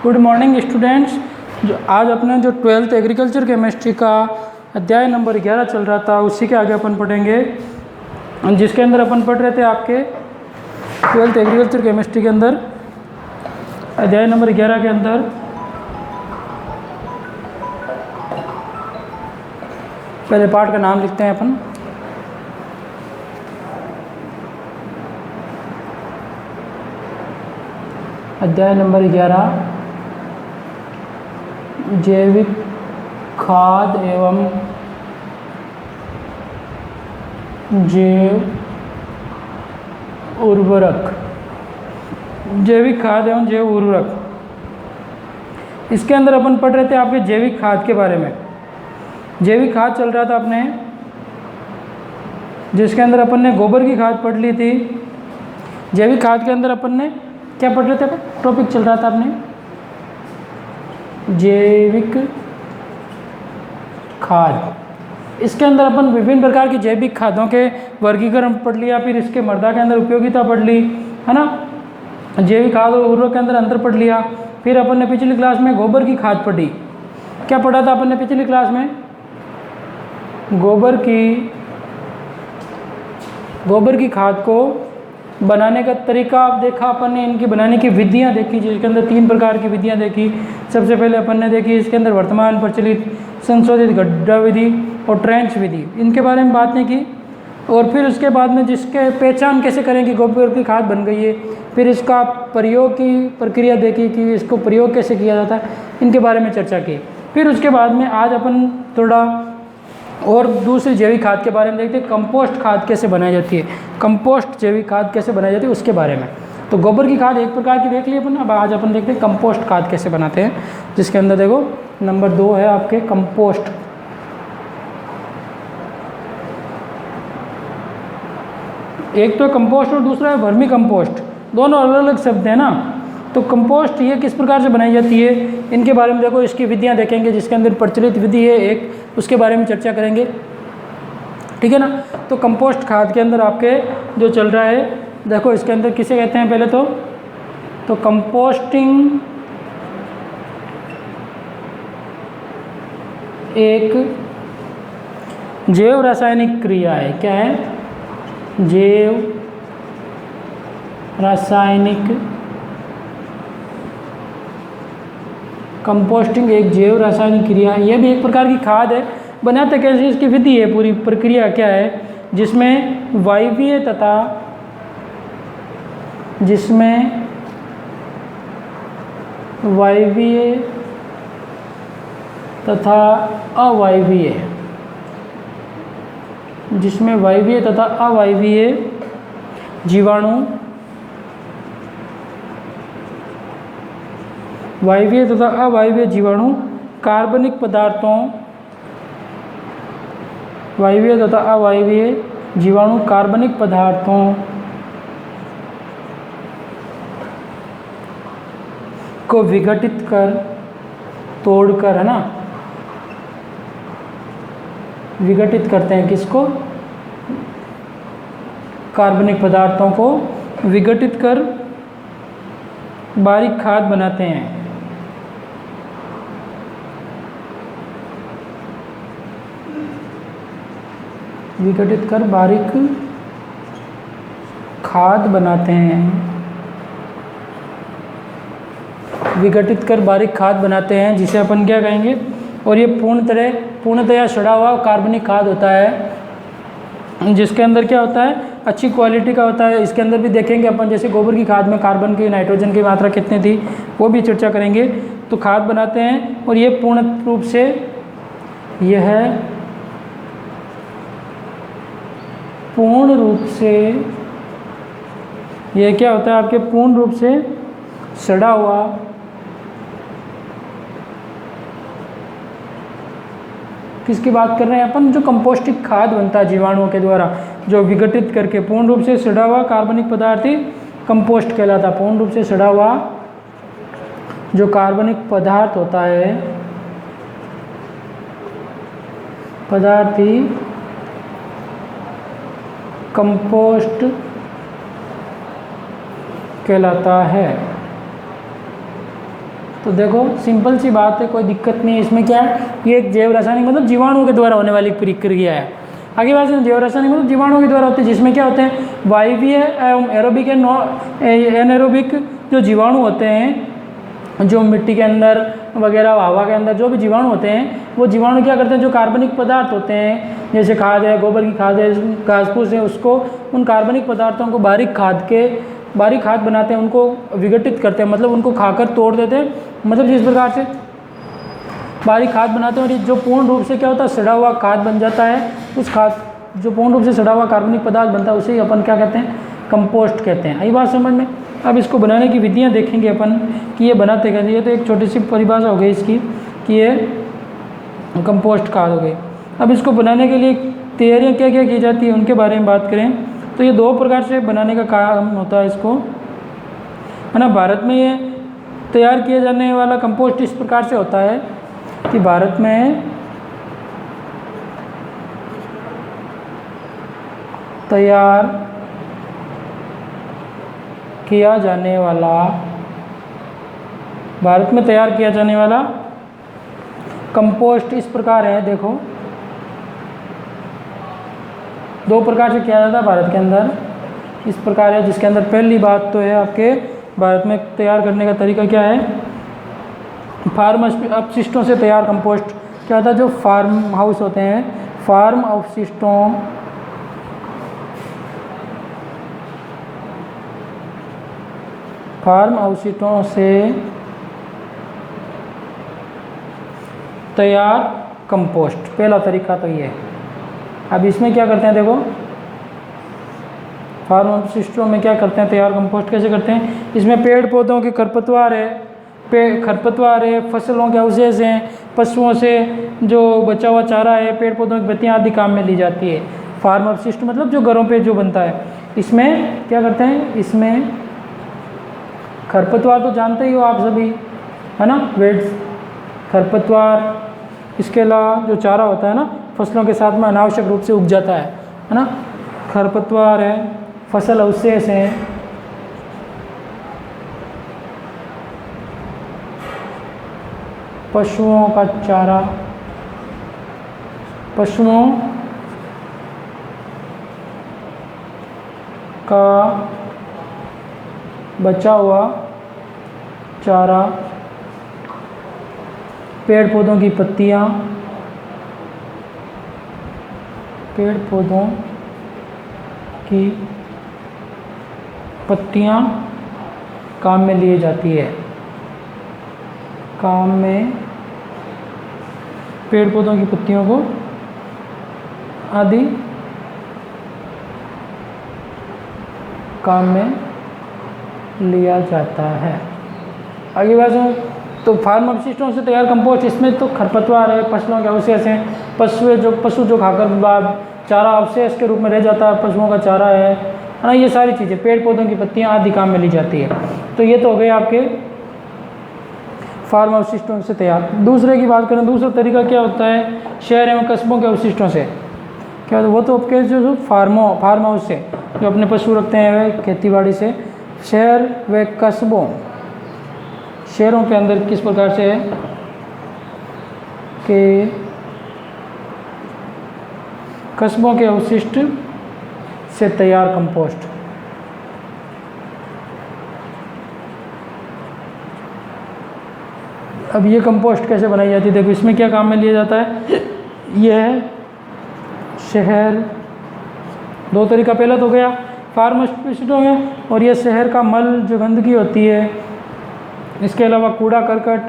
Good morning students. जो आज अपने जो 12th एग्रीकल्चर केमिस्ट्री का अध्याय नंबर 11 चल रहा था उसी के आगे अपन पढ़ेंगे, जिसके अंदर अपन पढ़ रहे थे आपके 12th एग्रीकल्चर केमिस्ट्री के अंदर अध्याय नंबर 11 के अंदर पहले पार्ट का नाम लिखते हैं अपन। अध्याय नंबर 11 जैविक खाद एवं जैव उर्वरक। जैविक खाद एवं जैव उर्वरक, इसके अंदर अपन पढ़ रहे थे आपके जैविक खाद के बारे में। जैविक खाद चल रहा था अपने, जिसके अंदर अपन ने गोबर की खाद पढ़ ली थी। जैविक खाद के अंदर अपन ने क्या पढ़ रहे थे? टॉपिक चल रहा था अपने जैविक खाद। इसके अंदर अपन विभिन्न प्रकार की जैविक खादों के वर्गीकरण पढ़ लिया, फिर इसके मृदा के अंदर उपयोगिता पढ़ ली, है ना। जैविक खाद और उर्वरक के अंदर अंतर पढ़ लिया। फिर अपन ने पिछली क्लास में गोबर की खाद पढ़ी। क्या पढ़ा था अपन ने पिछली क्लास में? गोबर की खाद को बनाने का तरीका आप देखा अपन ने, इनकी बनाने की विधियां देखी, जिसके अंदर 3 प्रकार की विधियां देखी। सबसे पहले अपन ने देखी इसके अंदर वर्तमान प्रचलित संशोधित गड्ढा विधि और ट्रेंच विधि, इनके बारे में बात नहीं की। और फिर उसके बाद में जिसके पहचान कैसे करें कि गोबर की खाद बन गई है, फिर इसका प्रयोग की प्रक्रिया देखी कि इसको प्रयोग कैसे किया जाता है, इनके बारे में चर्चा की। फिर उसके बाद में आज अपन थोड़ा और दूसरी जैविक खाद के बारे में देखते हैं, कंपोस्ट खाद कैसे बनाई जाती है। कंपोस्ट जैविक खाद कैसे बनाई जाती है उसके बारे में। तो गोबर की खाद एक प्रकार की देख ली अपन। अब आज अपन देखते हैं कंपोस्ट खाद कैसे बनाते हैं, जिसके अंदर देखो नंबर 2 है आपके कंपोस्ट। एक तो कंपोस्ट और दूसरा है वर्मी कंपोस्ट, दोनों अलग अलग शब्द हैं ना। तो कंपोस्ट ये किस प्रकार से बनाई जाती है, इनके बारे में देखो, इसकी विधियां देखेंगे। जिसके अंदर प्रचलित विधि है एक, उसके बारे में चर्चा करेंगे, ठीक है ना। तो कंपोस्ट खाद के अंदर आपके जो चल रहा है, देखो इसके अंदर किसे कहते हैं पहले तो कंपोस्टिंग एक जैव रासायनिक क्रिया है। क्या है? जैव रासायनिक। कंपोस्टिंग एक जैव रासायनिक क्रिया है। यह भी एक प्रकार की खाद है। बनाते कैसे, इसकी विधि है, पूरी प्रक्रिया क्या है, जिसमें वायवीय तथा अवायवीय जीवाणु, वायवीय तथा अवायवीय जीवाणु कार्बनिक पदार्थों, वायवीय तथा अवायवीय जीवाणु कार्बनिक पदार्थों को विघटित कर, तोड़कर, है ना, विघटित करते हैं। किसको? कार्बनिक पदार्थों को विघटित कर बारीक खाद बनाते हैं। विघटित कर बारीक खाद बनाते हैं। विघटित कर बारीक खाद बनाते हैं, जिसे अपन क्या कहेंगे, और ये पूर्णतया सड़ा हुआ कार्बनिक खाद होता है, जिसके अंदर क्या होता है, अच्छी क्वालिटी का होता है। इसके अंदर भी देखेंगे अपन, जैसे गोबर की खाद में कार्बन की, नाइट्रोजन की मात्रा कितनी थी, वो भी चर्चा करेंगे। तो खाद बनाते हैं, और ये पूर्ण रूप से यह क्या होता है आपके, पूर्ण रूप से सड़ा हुआ किसकी बात कर रहे हैं अपन? जो कंपोस्टिक खाद बनता है जीवाणुओं के द्वारा, जो विघटित करके पूर्ण रूप से सड़ा हुआ कार्बनिक पदार्थ ही कंपोस्ट कहलाता। पूर्ण रूप से सड़ा हुआ जो कार्बनिक पदार्थ होता है, पदार्थ ही कंपोस्ट कहलाता है। तो देखो सिंपल सी बात है, कोई दिक्कत नहीं है इसमें। क्या है, ये एक जैव रासायनिक मतलब जीवाणुओं के द्वारा होने वाली प्रक्रिया है। आगे बात जैव रासायनिक मतलब जीवाणुओं के द्वारा होते हैं, जिसमें क्या होते हैं, वायवीय एवं एरोबिक एनारोबिक जो जीवाणु होते हैं, जो मिट्टी के अंदर वगैरह हवा के अंदर जो भी जीवाणु होते हैं, वो जीवाणु क्या करते हैं, जो कार्बनिक पदार्थ होते हैं जैसे खाद है, गोबर की खाद है, घास फूस है, उसको उन कार्बनिक पदार्थों को बारीक खाद बनाते हैं, उनको विघटित करते हैं, मतलब उनको खाकर तोड़ देते हैं, मतलब जिस प्रकार से बारीक खाद बनाते हैं, और ये जो पूर्ण रूप से क्या होता है, सड़ा हुआ खाद बन जाता है। उस खाद जो पूर्ण रूप से सड़ा हुआ कार्बनिक पदार्थ बनता है उसे ही अपन क्या कहते हैं, कंपोस्ट कहते हैं। आई बात समझ में। अब इसको बनाने की विधियाँ देखेंगे अपन कि ये बनाते कैसे। ये तो एक छोटी सी परिभाषा हो गई इसकी कि ये कंपोस्ट खाद हो गई। अब इसको बनाने के लिए तैयारियाँ क्या क्या की जाती है उनके बारे में बात करें तो ये 2 प्रकार से बनाने का काम होता है इसको, है ना। भारत में ये तैयार किया जाने वाला कंपोस्ट इस प्रकार से होता है कि भारत में तैयार किया जाने वाला कंपोस्ट इस प्रकार है। देखो 2 प्रकार से किया जाता है भारत के अंदर, इस प्रकार है। जिसके अंदर पहली बात तो है आपके भारत में तैयार करने का तरीका क्या है, फार्म अपशिष्टों से तैयार कंपोस्ट क्या होता है, जो फार्म हाउस होते हैं, फार्म अवशिष्टों से तैयार कंपोस्ट, पहला तरीका तो ये है। अब इसमें क्या करते हैं, देखो फार्म अवशिष्टों में क्या करते हैं, तैयार कंपोस्ट कैसे करते हैं। इसमें पेड़ पौधों के खरपतवार है, फसलों के अवशेष हैं, पशुओं से जो बचा हुआ चारा है, पेड़ पौधों की पत्तियाँ आदि काम में ली जाती है। फार्म अपशिष्ट मतलब जो घरों पे जो बनता है। इसमें क्या करते हैं, इसमें खरपतवार तो जानते ही हो आप सभी, है ना, वेड्स, खरपतवार। इसके अलावा जो चारा होता है ना, फसलों के साथ में अनावश्यक रूप से उग जाता है ना, खरपतवार है, फसल अवशेष हैं, पशुओं का चारा, पशुओं का बचा हुआ चारा, पेड़ पौधों की पत्तियाँ, काम में लिए जाती है, पेड़ पौधों की पत्तियों को आदि काम में लिया जाता है। आगे बात है तो फार्म अपशिष्टों से तैयार कंपोस्ट, इसमें तो खरपतवार है, फसलों के अवशेष हैं, पशु जो खाकर चारा अवशेष के रूप में रह जाता है, पशुओं का चारा है ना, ये सारी चीज़ें, पेड़ पौधों की पत्तियाँ आदि काम में ली जाती है। तो ये तो हो गए आपके फार्म अवशिष्टों से तैयार। दूसरे की बात करें, दूसरा तरीका क्या होता है, शहर एवं कस्बों के अवशिष्टों से क्या होता है, वो तो आपके जो फार्म हाउस से जो अपने पशु रखते हैं खेतीबाड़ी से, शहर व कस्बों, शहरों के अंदर किस प्रकार से है कि कस्बों के अवशिष्ट से तैयार कंपोस्ट। अब ये कंपोस्ट कैसे बनाई जाती है, देखो इसमें क्या काम में लिया जाता है। यह है शहर, 2 तरीका, पहला तो गया फार्म अपशिष्टों में, और ये शहर का मल जो गंदगी होती है, इसके अलावा कूड़ा करकट,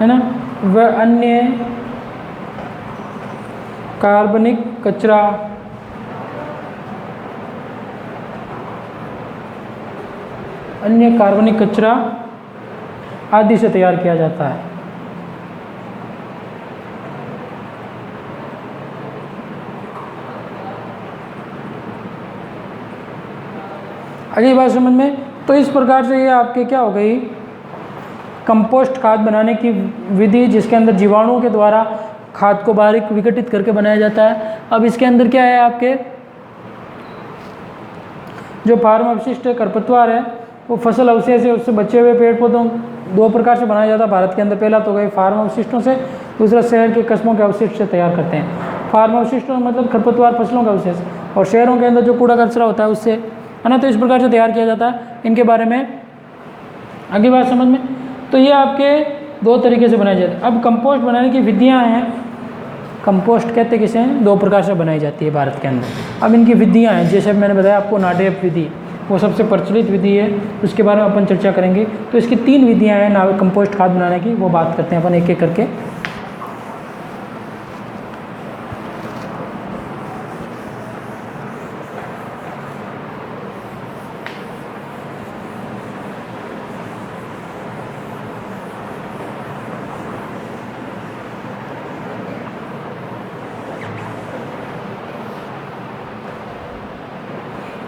है ना, वह अन्य कार्बनिक कचरा, आदि से तैयार किया जाता है। अगली बात समझ में, तो इस प्रकार से ये आपके क्या हो गई, कंपोस्ट खाद बनाने की विधि, जिसके अंदर जीवाणुओं के द्वारा खाद को बारीक विघटित करके बनाया जाता है। अब इसके अंदर क्या है आपके, जो फार्म अवशिष्ट खरपतवार है वो फसल अवशेष है, उससे बचे हुए पेड़ पौधों 2 प्रकार से बनाया जाता है भारत के अंदर। पहला तो गए फार्म अवशिष्टों से, दूसरा शहर के कस्बों के अवशिष्ट से तैयार करते हैं। फार्म अवशिष्टों मतलब खरपतवार फसलों का अवशेष, और शहरों के अंदर जो कूड़ा कचरा होता है उससे, है ना। तो इस प्रकार से तैयार किया जाता है। इनके बारे में आगे बात समझ में। तो ये आपके 2 तरीके से बनाए जाते हैं। अब कंपोस्ट बनाने की विधियाँ हैं। कंपोस्ट कहते किसे हैं? 2 प्रकार से बनाई जाती है भारत के अंदर। अब इनकी विधियाँ हैं, जैसे मैंने बताया आपको नाडेप विधि, वो सबसे प्रचलित विधि है, उसके बारे में अपन चर्चा करेंगे। तो इसकी 3 विधियाँ हैं ना कंपोस्ट खाद बनाने की, वो बात करते हैं अपन एक एक करके।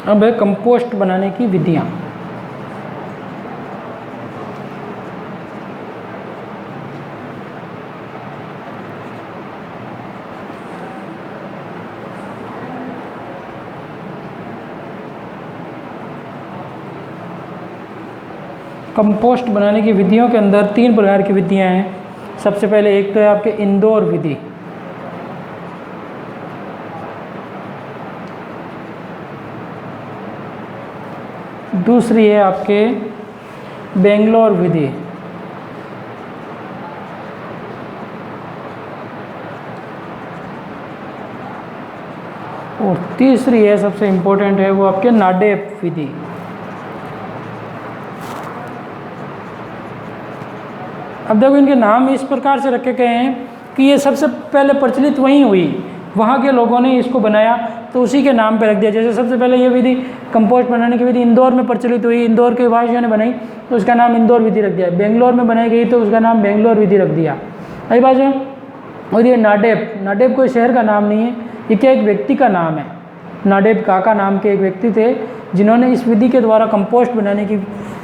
अब है कंपोस्ट बनाने की विधियाँ। कंपोस्ट बनाने की विधियों के अंदर 3 प्रकार की विधियाँ हैं। सबसे पहले एक तो है आपके इंदौर विधि, दूसरी है आपके बेंगलोर विधि, और तीसरी है सबसे इम्पोर्टेंट है वो आपके नाडेप विधि। अब देखो इनके नाम इस प्रकार से रखे गए हैं कि ये सबसे पहले प्रचलित वहीं हुई, वहाँ के लोगों ने इसको बनाया तो उसी के नाम पे रख दिया। जैसे सबसे पहले ये विधि कंपोस्ट बनाने की विधि इंदौर में प्रचलित हुई, इंदौर के वासियों ने बनाई तो उसका नाम इंदौर विधि रख दिया। बेंगलोर में बनाई गई तो उसका नाम बेंगलोर विधि रख दिया। सही बात है। और ये नाडेप, नाडेप कोई शहर का नाम नहीं है, ये क्या एक व्यक्ति का नाम है। नाडेप काका नाम के एक व्यक्ति थे जिन्होंने इस विधि के द्वारा कंपोस्ट बनाने की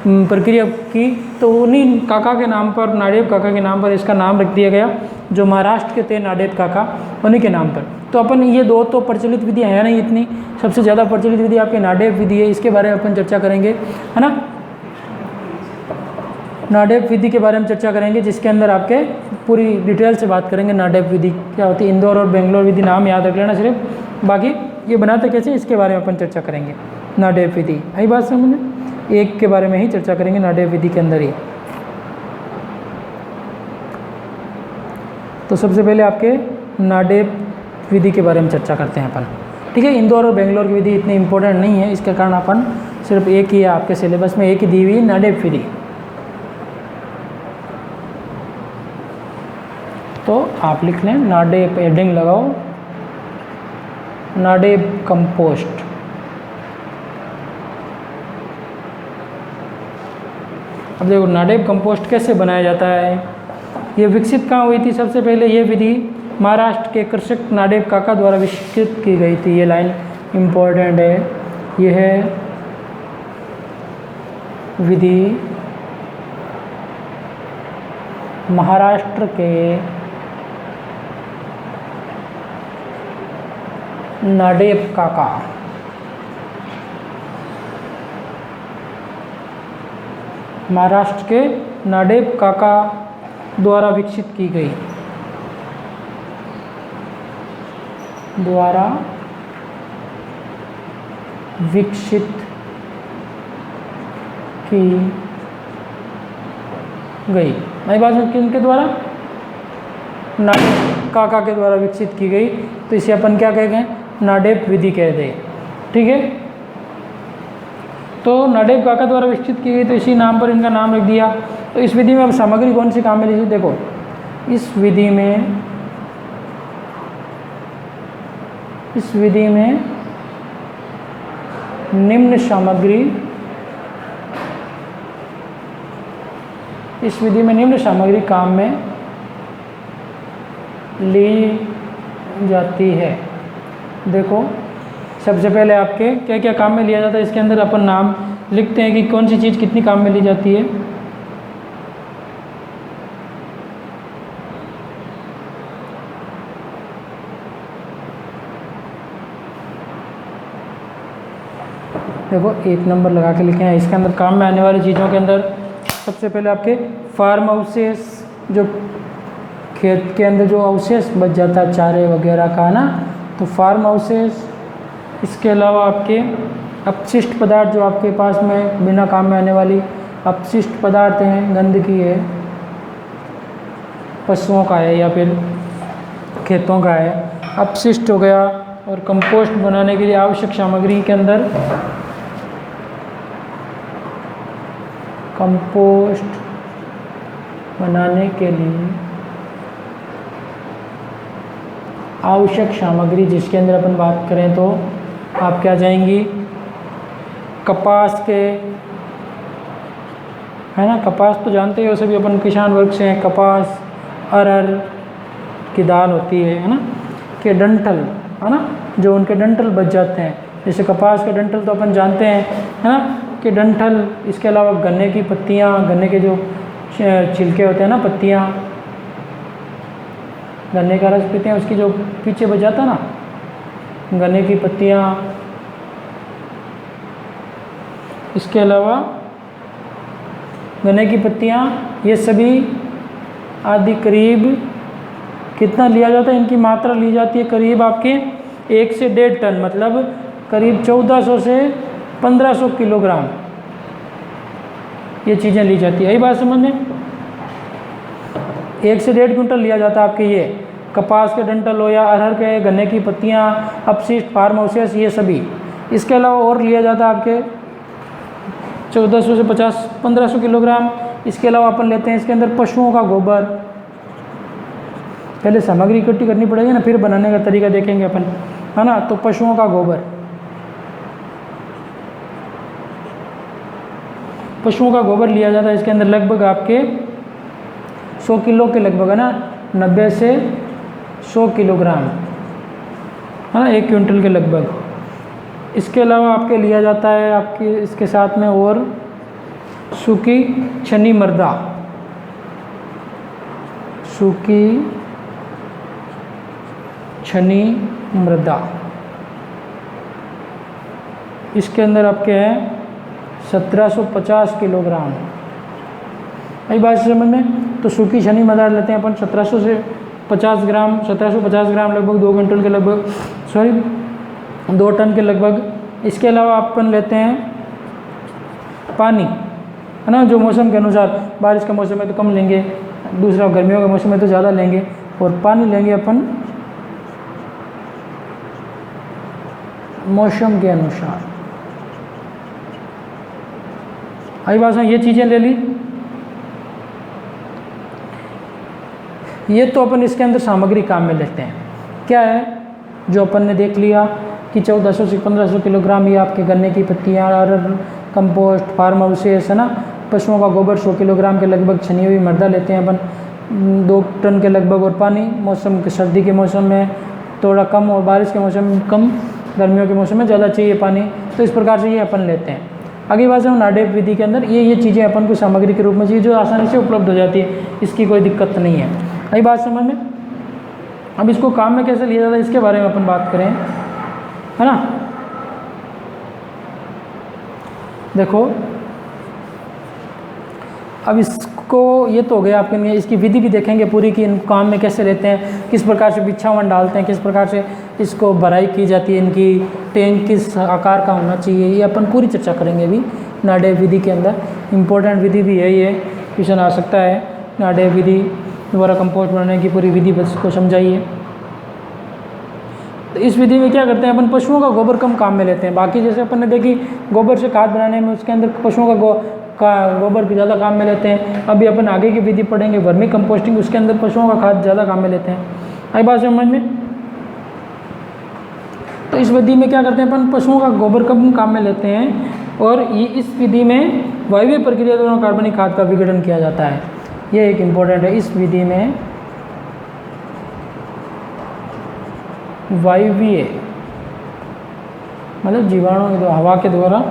प्रक्रिया की, तो उन्हीं काका के नाम पर, नाडेप काका के नाम पर इसका नाम रख दिया गया, जो महाराष्ट्र के थे नाडेप काका, उन्हीं के नाम पर। तो अपन ये 2 तो प्रचलित विधियाँ है नहीं इतनी, सबसे ज़्यादा प्रचलित विधि आपकी नाडेप विधि है, इसके बारे में अपन चर्चा करेंगे, है ना। नाडेप विधि के बारे में चर्चा करेंगे, जिसके अंदर आपके पूरी डिटेल से बात करेंगे नाडेप विधि क्या होती है। इंदौर और बेंगलोर विधि नाम याद रख लेना सिर्फ, बाकी ये बनाते कैसे इसके बारे में अपन चर्चा करेंगे। नाडेप विधि आई बात समझ, एक के बारे में ही चर्चा करेंगे नाडेप विधि के अंदर ही। तो सबसे पहले आपके नाडेप विधि के बारे में चर्चा करते हैं अपन, ठीक है। इंदौर और बेंगलोर की विधि इतनी इंपॉर्टेंट नहीं है, इसके कारण अपन सिर्फ एक ही है आपके सिलेबस में, एक ही दी हुई नाडेप विधि। तो आप लिख लें नाडेप, हेडिंग लगाओ नाडेप कंपोस्ट। अब देखो नाडेप कंपोस्ट कैसे बनाया जाता है, ये विकसित कहाँ हुई थी? सबसे पहले ये विधि महाराष्ट्र के कृषक नाडेप काका द्वारा विकसित की गई थी। ये लाइन इम्पोर्टेंट है। यह है विधि महाराष्ट्र के नाडेप काका महाराष्ट्र के नाडेप काका द्वारा विकसित की गई, द्वारा विकसित की गई। नई बात है किनके द्वारा? नाडेप काका के द्वारा विकसित की गई, तो इसे अपन क्या कह गए? नाडेप विधि कह दे, ठीक है। तो नाडेप काका द्वारा विकसित की गई तो इसी नाम पर इनका नाम रख दिया। तो इस विधि में अब सामग्री कौन सी काम में लीजिए, देखो इस विधि में निम्न सामग्री, इस विधि में निम्न सामग्री काम में ली जाती है। देखो सबसे पहले आपके क्या क्या काम में लिया जाता है, इसके अंदर अपन नाम लिखते हैं कि कौन सी चीज़ कितनी काम में ली जाती है। देखो 1 नंबर लगा के लिखे हैं। इसके अंदर काम में आने वाली चीज़ों के अंदर सबसे पहले आपके फार्म हाउसेस, जो खेत के अंदर जो अवशेष बच जाता है चारे वगैरह का ना, तो फार्म हाउसेस। इसके अलावा आपके अपशिष्ट पदार्थ, जो आपके पास में बिना काम में आने वाली अपशिष्ट पदार्थ हैं, गंदगी है, पशुओं का है या फिर खेतों का है, अपशिष्ट हो गया। और कंपोस्ट बनाने के लिए आवश्यक सामग्री के अंदर कंपोस्ट बनाने के लिए आवश्यक सामग्री, जिसके अंदर अपन बात करें तो आप क्या जाएंगी, कपास के, है ना, कपास तो जानते हो सभी अपन किसान वर्ग से हैं। कपास, अरहर की दाल होती है ना, के डंठल, है ना, जो उनके डंठल बच जाते हैं, जैसे कपास के डंठल तो अपन जानते हैं, है ना, कि डंठल। इसके अलावा गन्ने की पत्तियाँ, गन्ने के जो छिलके होते हैं ना, पत्तियाँ, गन्ने का रस पीते हैं, उसकी जो पीछे बच जाता ना, गन्ने की पत्तियाँ। इसके अलावा गन्ने की पत्तियाँ, ये सभी आदि करीब कितना लिया जाता है, इनकी मात्रा ली जाती है करीब आपके 1 से 1.5 टन, मतलब करीब 1400 से 1500 किलोग्राम ये चीज़ें ली जाती है। यही बात समझ में, 1 से 1.5 क्विंटल लिया जाता है आपके ये कपास के डंठल हो या अरहर के, गन्ने की पत्तियाँ, अपशिष्ट, फार्म हाउसेस, ये सभी। इसके अलावा और लिया जाता है आपके 1400 से 1500 किलोग्राम। इसके अलावा अपन लेते हैं इसके अंदर पशुओं का गोबर। पहले सामग्री इकट्ठी करनी पड़ेगी ना, फिर बनाने का तरीका देखेंगे अपन, है ना। तो पशुओं का गोबर, पशुओं का गोबर लिया जाता है। इसके अंदर लगभग आपके 100 किलो के लगभग, है ना, 90 से 100 किलोग्राम, है ना, 1 क्विंटल के लगभग। इसके अलावा आपके लिया जाता है आपके इसके साथ में और सूखी छनी मृदा, सूखी छनी मृदा। इसके अंदर आपके हैं 1750 किलोग्राम। यही बात समझ में। तो सूखी छनी मृदा लेते हैं अपन 1700 से 50 ग्राम, 1750 ग्राम लगभग 2 क्विंटल के लगभग, सॉरी 2 टन के लगभग। इसके अलावा अपन लेते हैं पानी, है ना, जो मौसम के अनुसार, बारिश का मौसम में तो कम लेंगे, दूसरा गर्मियों के मौसम में तो ज़्यादा लेंगे। और पानी लेंगे अपन मौसम के अनुसार। आई बात है, ये चीज़ें ले ली। ये तो अपन इसके अंदर सामग्री काम में लेते हैं। क्या है जो अपन ने देख लिया कि 1400 से 1500 किलोग्राम ये आपके गन्ने की पत्तियाँ, अरहर, कंपोस्ट, फार्म हाउसेस, है ना, पशुओं का गोबर 100 किलोग्राम के लगभग, छनी हुई मृदा लेते हैं अपन 2 टन के लगभग। और पानी मौसम के, सर्दी के मौसम में थोड़ा कम और बारिश के मौसम में कम, गर्मियों के मौसम में ज़्यादा चाहिए पानी। तो इस प्रकार से ये अपन लेते हैं। अगली बात है नाडेप विधि के अंदर ये चीज़ें अपन को सामग्री के रूप में चाहिए जो आसानी से उपलब्ध हो जाती है, इसकी कोई दिक्कत नहीं है। यही बात समझ में। अब इसको काम में कैसे लिया जाता है इसके बारे में अपन बात करें, है ना। देखो अब इसको, ये तो हो गया आपके लिए, इसकी विधि भी देखेंगे पूरी कि इन काम में कैसे लेते हैं, किस प्रकार से बिछावन डालते हैं, किस प्रकार से इसको भराई की जाती है, इनकी टैंक किस आकार का होना चाहिए, ये अपन पूरी चर्चा करेंगे अभी नाडेप विधि के अंदर। इम्पोर्टेंट विधि भी है ये, क्वेश्चन आ सकता है। नाडेप विधि द्वारा कंपोस्ट बनाने की पूरी विधि बस को समझाइए। तो इस विधि में क्या करते हैं अपन, पशुओं का गोबर कम काम में लेते हैं। बाकी जैसे अपन ने देखी गोबर से खाद बनाने में, उसके अंदर पशुओं का गोबर की ज़्यादा काम में लेते हैं। अभी अपन आगे की विधि पढ़ेंगे वर्मी कंपोस्टिंग, उसके अंदर पशुओं का खाद ज़्यादा काम में लेते हैं। आई बात समझ में। तो इस विधि में क्या करते हैं अपन, पशुओं का गोबर कम काम में लेते हैं और ये इस विधि में वायवीय प्रक्रिया द्वारा कार्बनिक खाद का विघटन किया जाता है। ये एक इम्पोर्टेंट है। इस विधि में वायवीय मतलब जीवाणु के द्वारा, हवा के द्वारा,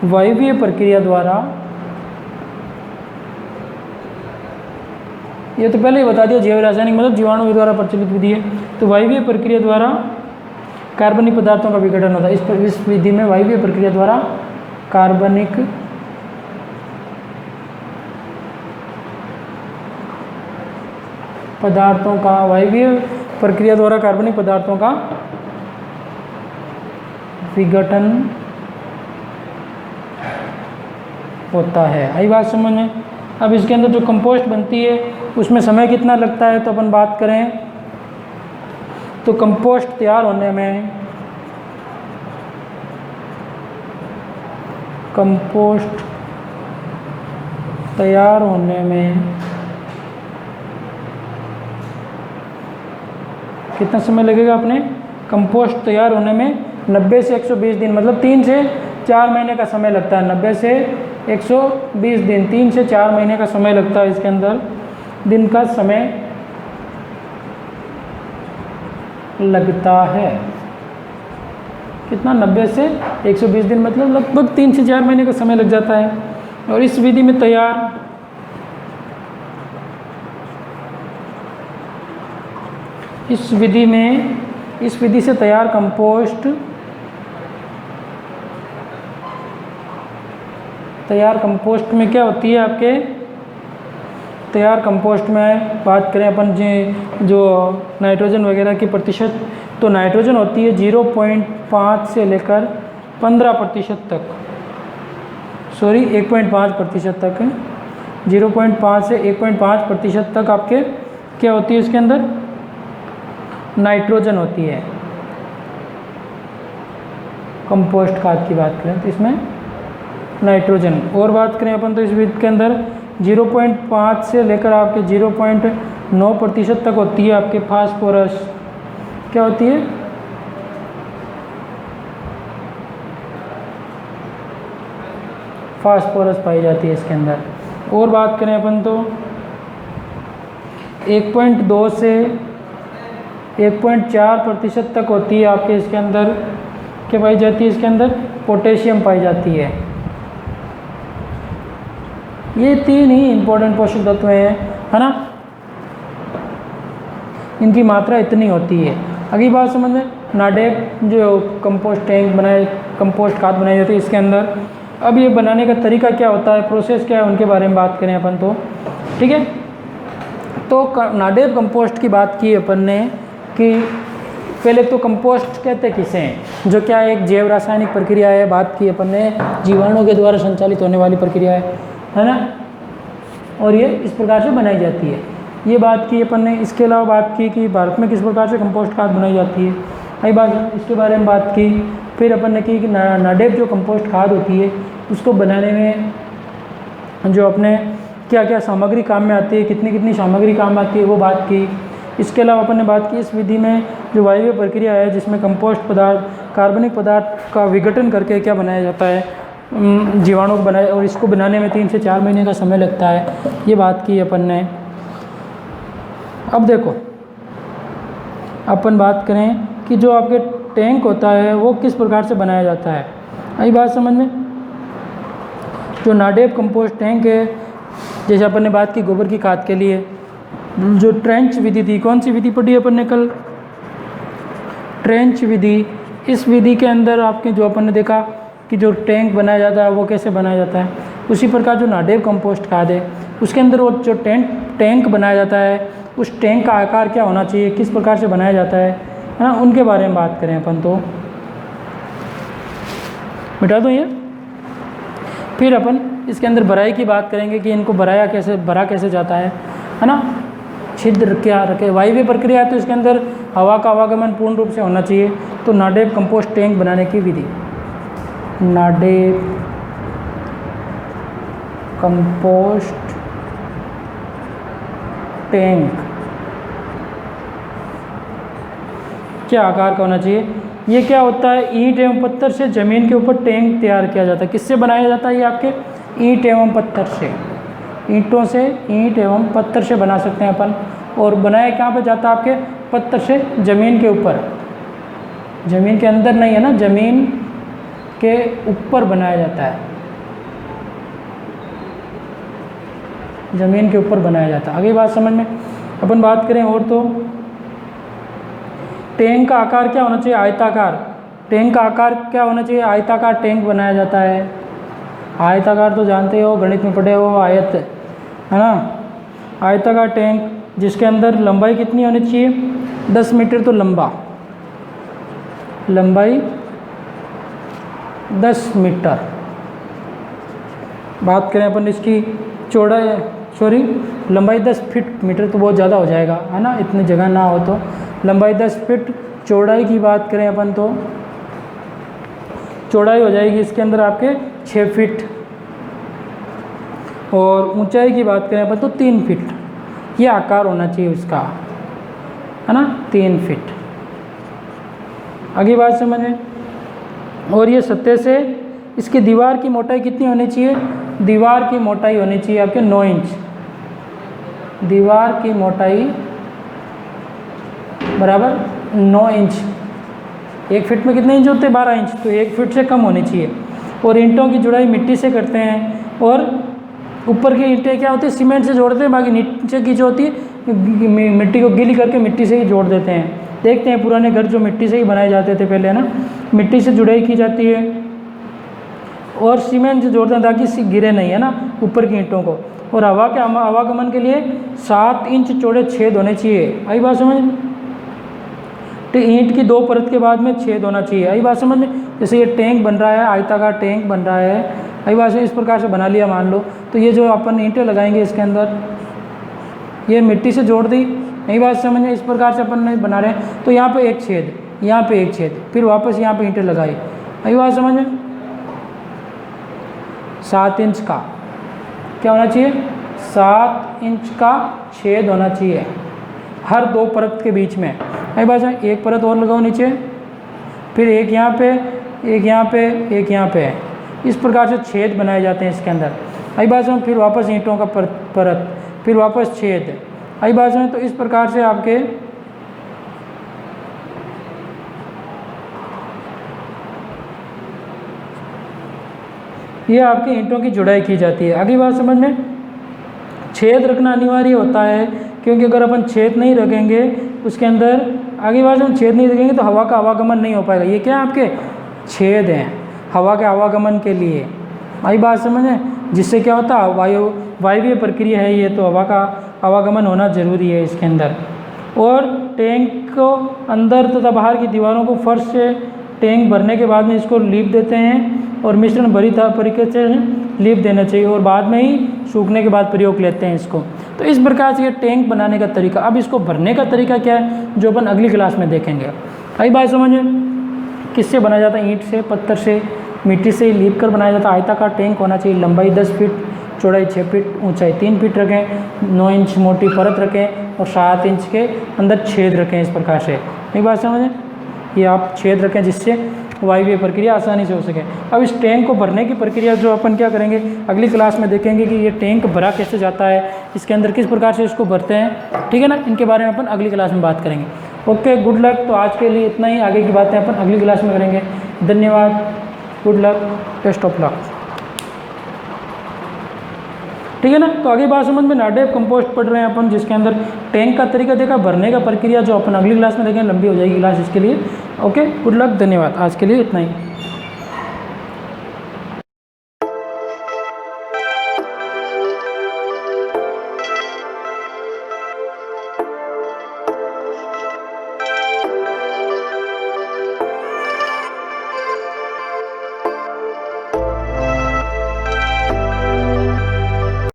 वायवीय प्रक्रिया द्वारा, ये तो पहले ही बता दिया, जैव रासायनिक मतलब जीवाणु के द्वारा प्रचलित विधि है। तो वायवीय प्रक्रिया द्वारा कार्बनिक पदार्थों का विघटन होता है। इस विधि में वायवीय प्रक्रिया द्वारा कार्बनिक पदार्थों का वायवीय प्रक्रिया द्वारा कार्बनिक पदार्थों का विघटन होता है। आई बात समझ में? अब इसके अंदर जो कंपोस्ट बनती है उसमें समय कितना लगता है, तो अपन बात करें तो कंपोस्ट तैयार होने में कितना समय लगेगा? अपने कंपोस्ट तैयार होने में 90 से 120 दिन, मतलब 3 से 4 महीने का समय लगता है। 90 से 120 दिन, 3 से 4 महीने का समय लगता है इसके अंदर, दिन का समय लगता है। कितना? 90 से 120 दिन, मतलब लगभग 3 से 4 महीने का समय लग जाता है। और इस विधि में इस विधि से तैयार कंपोस्ट में क्या होती है? आपके तैयार कंपोस्ट में बात करें अपन जो नाइट्रोजन वगैरह की प्रतिशत, तो नाइट्रोजन होती है 0.5 से लेकर 15% तक, 1.5% तक है। 0.5 से 1.5% तक आपके क्या होती है? इसके अंदर नाइट्रोजन होती है। कंपोस्ट खाद की बात करें तो इसमें नाइट्रोजन। और बात करें अपन तो इस विधि के अंदर 0.5 से लेकर आपके 0.9% तक होती है आपके फास्फोरस। क्या होती है? फास्फोरस पाई जाती है इसके अंदर। और बात करें अपन तो 1.2 से 1.4% तक होती है आपके इसके अंदर क्या पाई जाती है? इसके अंदर पोटेशियम पाई जाती है। ये 3 ही इम्पोर्टेंट पोषक तत्व हैं, है ना? इनकी मात्रा इतनी होती है। अगली बात समझ में, नाडेप जो कंपोस्ट खाद बनाई जाती है इसके अंदर, अब ये बनाने का तरीका क्या होता है, प्रोसेस क्या है, उनके बारे में बात करें अपन तो, ठीक है। तो नाडेप कंपोस्ट की बात की अपन ने कि पहले तो कंपोस्ट कहते किसे हैं, जो क्या एक जैव रासायनिक प्रक्रिया है। बात की अपन ने जीवाणुओं के द्वारा संचालित होने वाली प्रक्रिया है ना, और ये इस प्रकार से बनाई जाती है। ये बात की अपन ने। इसके अलावा बात की कि भारत में किस प्रकार से कंपोस्ट खाद बनाई जाती है, आई बात, इसके बारे में बात की। फिर अपन ने की कि नाडेप जो कंपोस्ट खाद होती है उसको बनाने में जो अपने क्या क्या सामग्री काम में आती है, कितनी कितनी सामग्री काम आती है, वो बात की। इसके अलावा अपन ने बात की इस विधि में जो वायवीय प्रक्रिया है जिसमें कंपोस्ट पदार्थ कार्बनिक पदार्थ का विघटन करके क्या बनाया जाता है, जीवाणु को बनाए, और इसको बनाने में 3 से 4 महीने का समय लगता है। ये बात की अपन ने। अब देखो अपन बात करें कि जो आपके टैंक होता है वो किस प्रकार से बनाया जाता है, आई बात समझ में। जो नाडेप कंपोस्ट टैंक है, जैसे अपन ने बात की गोबर की खाद के लिए जो ट्रेंच विधि थी, कौन सी विधि पढ़ी अपन ने कल? ट्रेंच विधि। इस विधि के अंदर आपके जो अपन ने देखा कि जो टैंक बनाया जाता है वो कैसे बनाया जाता है, उसी प्रकार जो नाडेप कंपोस्ट खाद है उसके अंदर वो जो टैंक बनाया जाता है, उस टैंक का आकार क्या होना चाहिए, किस प्रकार से बनाया जाता है ना, उनके बारे में बात करें अपन तो। मिटा दो ये। फिर अपन इसके अंदर भराई की बात करेंगे कि इनको भरा कैसे जाता है ना। छिद्र क्या रखे, वायवीय प्रक्रिया है तो इसके अंदर हवा का आवागमन पूर्ण रूप से होना चाहिए। तो नाडेप कंपोस्ट टैंक बनाने की विधि, नाडेप कंपोस्ट टैंक क्या आकार का होना चाहिए। ये क्या होता है, ईंट एवं पत्थर से ज़मीन के ऊपर टैंक तैयार किया जाता है। किससे बनाया जाता है ये आपके? ईंट एवं पत्थर से, ईंटों से, ईंट एवं पत्थर से बना सकते हैं अपन। और बनाया कहाँ पे जाता है आपके? पत्थर से ज़मीन के ऊपर, ज़मीन के अंदर नहीं है ना, ज़मीन के ऊपर बनाया जाता है, ज़मीन के ऊपर बनाया जाता है। अगली बात समझ में अपन बात करें और तो टैंक का आकार क्या होना चाहिए? आयताकार। टैंक का आकार क्या होना चाहिए? आयताकार टैंक बनाया जाता है। आयताकार तो जानते हो, गणित में पढ़े हो, आयत है ना। आयताकार टैंक जिसके अंदर लंबाई कितनी होनी चाहिए, 10 मीटर तो लंबा, लंबाई 10 मीटर। बात करें अपन इसकी चौड़ाई, सॉरी लंबाई 10 फीट, मीटर तो बहुत ज़्यादा हो जाएगा है ना, इतनी जगह ना हो तो। लंबाई 10 फीट, चौड़ाई की बात करें अपन तो चौड़ाई हो जाएगी इसके अंदर आपके 6 फीट, और ऊंचाई की बात करें अपन तो 3 फीट। ये आकार होना चाहिए उसका, है ना, 3 फीट। आगे बात समझ में। और ये सतह से इसकी दीवार की मोटाई कितनी होनी चाहिए, दीवार की मोटाई होनी चाहिए आपके 9 इंच। दीवार की मोटाई बराबर 9 इंच। 1 फीट में कितने इंच होते हैं, 12 इंच, तो 1 फीट से कम होनी चाहिए। और ईंटों की जुड़ाई मिट्टी से करते हैं, और ऊपर की ईंटें क्या होती है, सीमेंट से जोड़ते हैं, बाकी नीचे की जो होती है मिट्टी को गीली करके मिट्टी से ही जोड़ देते हैं। देखते हैं पुराने घर जो मिट्टी से ही बनाए जाते थे पहले, है ना, मिट्टी से जुड़ाई की जाती है और सीमेंट से जोड़ते हैं ताकि गिरे नहीं, है ना, ऊपर की ईंटों को। और हवा के आवागमन के लिए 7 इंच चौड़े छेद होने चाहिए। आई बात समझ। तो ईंट की 2 परत के बाद में छेद होना चाहिए। आई बात समझ में। जैसे ये टैंक बन रहा है, आयताकार टैंक बन रहा है, आई बात से इस प्रकार से बना लिया मान लो, तो ये जो अपन ईंटें लगाएंगे इसके अंदर, ये मिट्टी से जोड़ दी, नई बात समझ में, इस प्रकार से अपन नहीं बना रहे हैं। तो यहाँ पे एक छेद, यहाँ पे एक छेद, फिर वापस यहाँ पे ईंटें लगाई, नई बात समझ में। 7 इंच का क्या होना चाहिए, 7 इंच का छेद होना चाहिए हर 2 परत के बीच में। नई बात समझ। एक परत और लगाओ नीचे, फिर एक यहाँ पे, एक यहाँ पे, एक यहाँ पे, इस प्रकार से छेद बनाए जाते हैं इसके अंदर। आई बात समझ। फिर वापस ईंटों का परत, फिर वापस छेद। आई बात समझ। तो इस प्रकार से आपके ये आपके ईंटों की जुड़ाई की जाती है। अगली बात समझ में, छेद रखना अनिवार्य होता है, क्योंकि अगर अपन छेद नहीं रखेंगे उसके अंदर, आगे बात में छेद नहीं रखेंगे तो हवा का आवागमन नहीं हो पाएगा। ये क्या आपके छेद हैं हवा के आवागमन के लिए। आई बात समझें। जिससे क्या होता है, वायवीय प्रक्रिया है ये, तो हवा का आवागमन होना जरूरी है इसके अंदर। और टैंक को अंदर तथा बाहर की दीवारों को फर्श से टैंक भरने के बाद में इसको लीप देते हैं, और मिश्रण भरी तरीके से लीप देना चाहिए, और बाद में ही सूखने के बाद प्रयोग लेते हैं इसको। तो इस प्रकार से ये टैंक बनाने का तरीका। अब इसको भरने का तरीका क्या है, जो अपन अगली क्लास में देखेंगे। आई बात समझिए। किससे बनाया जाता है, ईंट से, पत्थर से, मिट्टी से लीप कर बनाया जाता है। आयताकार टैंक होना चाहिए, लंबाई 10 फीट, चौड़ाई 6 फीट, ऊंचाई 3 फीट रखें, 9 इंच मोटी परत रखें, और 7 इंच के अंदर छेद रखें इस प्रकार से। एक बात समझें, ये आप छेद रखें जिससे वायवीय प्रक्रिया आसानी से हो सके। अब इस टैंक को भरने की प्रक्रिया जो अपन क्या करेंगे, अगली क्लास में देखेंगे कि ये टैंक भरा कैसे जाता है, इसके अंदर किस प्रकार से इसको भरते हैं, ठीक है ना। इनके बारे में अपन अगली क्लास में बात करेंगे। Okay, good luck. तो आज के लिए इतना ही, आगे की बातें अपन अगली क्लास में करेंगे। धन्यवाद, good luck, best of luck, ठीक है ना। तो आगे बात समझ में, नाडेप कंपोस्ट पढ़ रहे हैं अपन, जिसके अंदर टैंक का तरीका देखा, भरने का प्रक्रिया जो अपन अगली क्लास में देखेंगे, लंबी हो जाएगी क्लास इसके लिए। ओके, गुड लक, धन्यवाद। आज के लिए इतना ही।